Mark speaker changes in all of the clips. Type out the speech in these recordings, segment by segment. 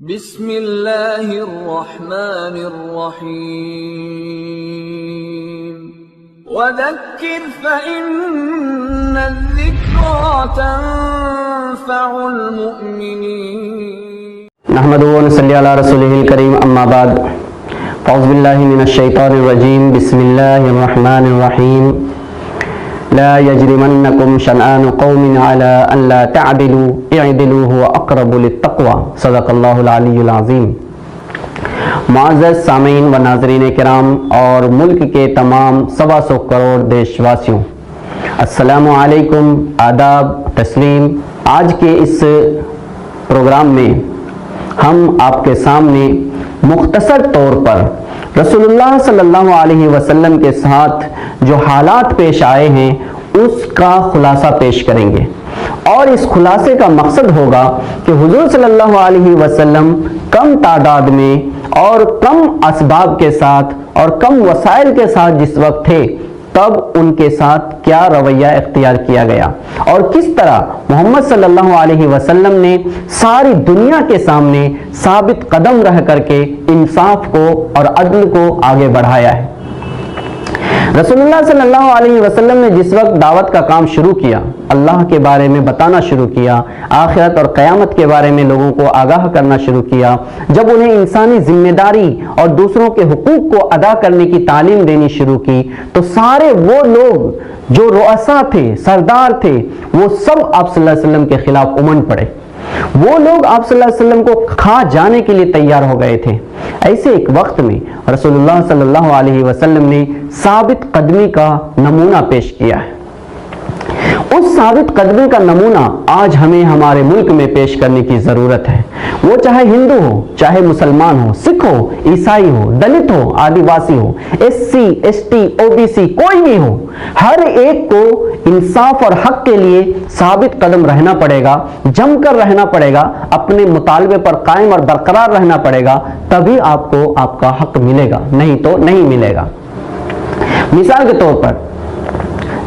Speaker 1: بسم اللہ الرحمن الرحیم وذکر فإن الذکرى تنفع المؤمنین
Speaker 2: نحمدہ ونصلی علی رسولہ الکریم اما بعد اعوذ باللہ من الشیطان الرجیم بسم اللہ الرحمن الرحیم لا یجرمنکم شنآن قوم علی ان لا تعدلوا اعدلوا هو اقرب للتقوی صدق اللہ العلی العظیم۔ معزز سامعین و ناظرین کرام اور ملک کے تمام 125 کروڑ دیش واسیوں، السلام علیکم، آداب، تسلیم۔ آج کے اس پروگرام میں ہم آپ کے سامنے مختصر طور پر رسول اللہ صلی اللہ علیہ وسلم کے ساتھ جو حالات پیش آئے ہیں اس کا خلاصہ پیش کریں گے، اور اس خلاصے کا مقصد ہوگا کہ حضور صلی اللہ علیہ وسلم کم تعداد میں اور کم اسباب کے ساتھ اور کم وسائل کے ساتھ جس وقت تھے تب ان کے ساتھ کیا رویہ اختیار کیا گیا، اور کس طرح محمد صلی اللہ علیہ وسلم نے ساری دنیا کے سامنے ثابت قدم رہ کر کے انصاف کو اور عدل کو آگے بڑھایا ہے۔ رسول اللہ صلی اللہ علیہ وسلم نے جس وقت دعوت کا کام شروع کیا، اللہ کے بارے میں بتانا شروع کیا، آخرت اور قیامت کے بارے میں لوگوں کو آگاہ کرنا شروع کیا، جب انہیں انسانی ذمہ داری اور دوسروں کے حقوق کو ادا کرنے کی تعلیم دینی شروع کی، تو سارے وہ لوگ جو رؤسا تھے، سردار تھے، وہ سب آپ صلی اللہ علیہ وسلم کے خلاف امنڈ پڑے۔ وہ لوگ آپ صلی اللہ علیہ وسلم کو کھا جانے کے لیے تیار ہو گئے تھے۔ ایسے ایک وقت میں رسول اللہ صلی اللہ علیہ وسلم نے ثابت قدمی کا نمونہ پیش کیا ہے۔ اس ثابت قدمی کا نمونہ آج ہمیں ہمارے ملک میں پیش کرنے کی ضرورت ہے۔ وہ چاہے ہندو ہو، چاہے مسلمان ہو، سکھ ہو، عیسائی ہو، دلت ہو، آدیواسی ہو، S C, S T, O B C, کوئی بھی ہو، ہر ایک کو انصاف اور حق کے لیے ثابت قدم رہنا پڑے گا، جم کر رہنا پڑے گا، اپنے مطالبے پر قائم اور برقرار رہنا پڑے گا، تبھی آپ کو آپ کا حق ملے گا، نہیں تو نہیں ملے گا۔ مثال کے طور پر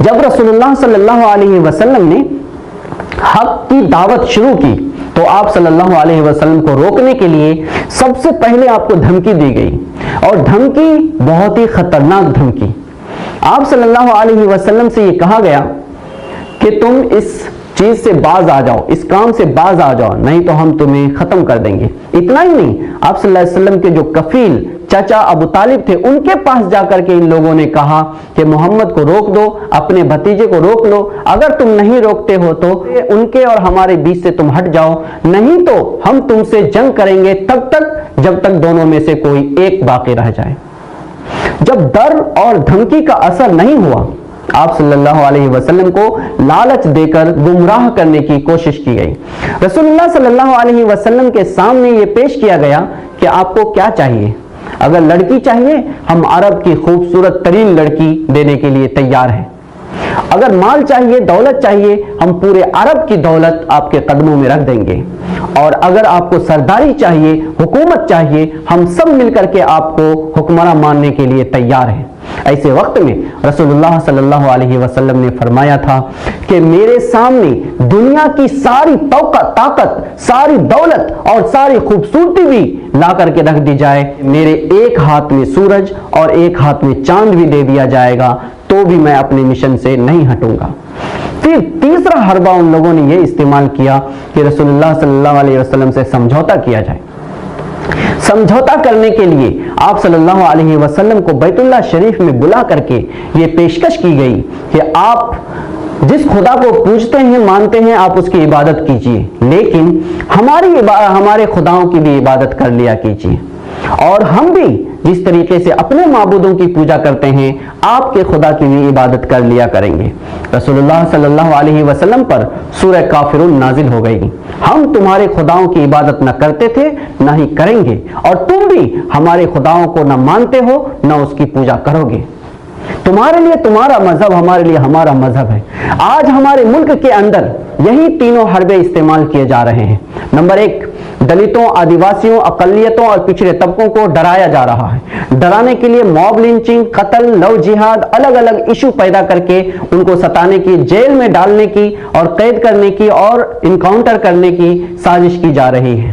Speaker 2: جب رسول اللہ صلی اللہ علیہ وسلم نے حق کی دعوت شروع کی تو آپ صلی اللہ علیہ وسلم کو روکنے کے لیے سب سے پہلے آپ کو دھمکی دی گئی، اور دھمکی بہت ہی خطرناک دھمکی۔ آپ صلی اللہ علیہ وسلم سے یہ کہا گیا کہ تم اس چیز سے باز آ جاؤ، اس کام سے باز آ جاؤ، نہیں تو ہم تمہیں ختم کر دیں گے۔ اتنا ہی نہیں، آپ صلی اللہ علیہ وسلم کے جو کفیل چچا ابو طالب تھے، ان کے پاس جا کر کے ان لوگوں نے کہا کہ محمد کو روک دو، اپنے بھتیجے کو روک لو، اگر تم نہیں روکتے ہو تو ان کے اور ہمارے بیچ سے تم ہٹ جاؤ، نہیں تو ہم تم سے جنگ کریں گے تب تک جب تک دونوں میں سے کوئی ایک باقی رہ جائے۔ جب ڈر اور دھمکی کا اثر نہیں ہوا، آپ صلی اللہ علیہ وسلم کو لالچ دے کر گمراہ کرنے کی کوشش کی گئی۔ رسول اللہ صلی اللہ علیہ وسلم کے سامنے یہ پیش کیا گیا کہ آپ کو کیا چاہیے؟ اگر لڑکی چاہیے، ہم عرب کی خوبصورت ترین لڑکی دینے کے لیے تیار ہیں۔ اگر مال چاہیے، دولت چاہیے، ہم پورے عرب کی دولت آپ کے قدموں میں رکھ دیں گے، اور اگر آپ کو سرداری چاہیے، حکومت چاہیے، ہم سب مل کر کے آپ کو حکمراں ماننے کے لیے تیار ہیں۔ ایسے وقت میں رسول اللہ صلی اللہ علیہ وسلم نے فرمایا تھا کہ میرے سامنے دنیا کی ساری طاقت، ساری دولت اور ساری خوبصورتی بھی لا کر کے رکھ دی جائے، میرے ایک ہاتھ میں سورج اور ایک ہاتھ میں چاند بھی دے دیا جائے گا تو بھی میں اپنے مشن سے نہیں ہٹوں گا۔ پھر تیسرا حربہ ان لوگوں نے یہ استعمال کیا کہ رسول اللہ صلی اللہ علیہ وسلم سے سمجھوتا کیا جائے۔ سمجھوتا کرنے کے لیے آپ صلی اللہ علیہ وسلم کو بیت اللہ شریف میں بلا کر کے یہ پیشکش کی گئی کہ آپ جس خدا کو پوجتے ہیں، مانتے ہیں، آپ اس کی عبادت کیجئے، لیکن ہمارے خداؤں کی بھی عبادت کر لیا کیجئے، اور ہم بھی جس طریقے سے اپنے معبودوں کی پوجا کرتے ہیں آپ کے خدا کی بھی عبادت کر لیا کریں گے۔ رسول اللہ صلی اللہ علیہ وسلم پر سورہ کافرون نازل ہو گئی۔ ہم تمہارے خداؤں کی عبادت نہ کرتے تھے، نہ ہی کریں گے، اور تم بھی ہمارے خداؤں کو نہ مانتے ہو، نہ اس کی پوجا کرو گے۔ تمہارے لیے تمہارا مذہب، ہمارے لیے ہمارا مذہب ہے۔ آج ہمارے ملک کے اندر یہی تینوں حربے استعمال کیے جا رہے ہیں۔ نمبر ایک، دلتوں، آدیواسیوں، اقلیتوں اور پچھڑے طبقوں کو ڈرایا جا رہا ہے۔ ڈرانے کے لیے موب لنچنگ، قتل، لو جہاد، الگ الگ ایشو پیدا کر کے ان کو ستانے کی، جیل میں ڈالنے کی اور قید کرنے کی اور انکاؤنٹر کرنے کی سازش کی جا رہی ہے۔